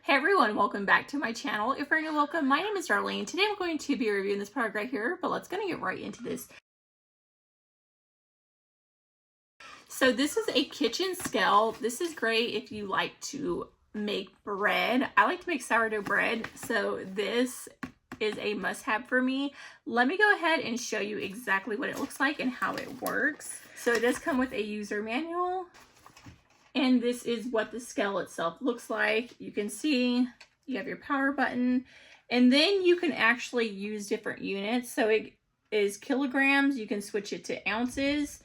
Hey everyone, welcome back to my channel. If you're new, welcome. My name is Darlene. Today I'm going to be reviewing this product right here, but let's get right into this. So this is a kitchen scale. This is great if you like to make bread. I like to make sourdough bread, so this is a must-have for me. Let me go ahead and show you exactly what it looks like and how it works. So it does come with a user manual. And this is what the scale itself looks like. You can see you have your power button, and then you can actually use different units. So it is kilograms. You can switch it to ounces,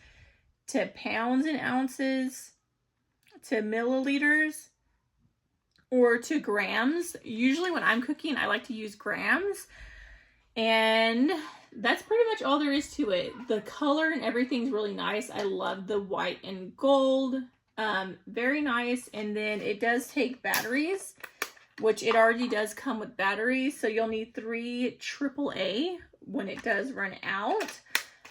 to pounds and ounces, to milliliters, or to grams. Usually when I'm cooking, I like to use grams. And that's pretty much all there is to it. The color and everything's really nice. I love the white and gold. Very nice. And then it does take batteries, which it already does come with batteries. So you'll need 3 AAA when it does run out.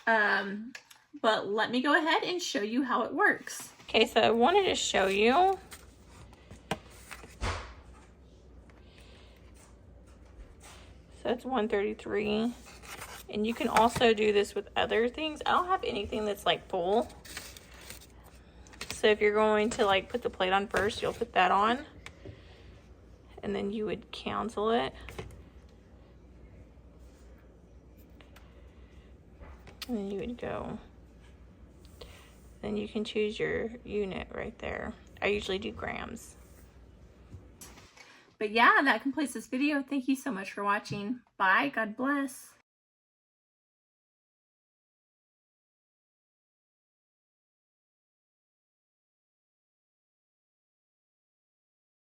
But let me go ahead and show you how it works. Okay, so I wanted to show you. So it's 133. And you can also do this with other things. I don't have anything that's like full. So if you're going to like put the plate on first, you'll put that on. And then you would cancel it. And then you would go. Then you can choose your unit right there. I usually do grams. But yeah, that completes this video. Thank you so much for watching. Bye. God bless.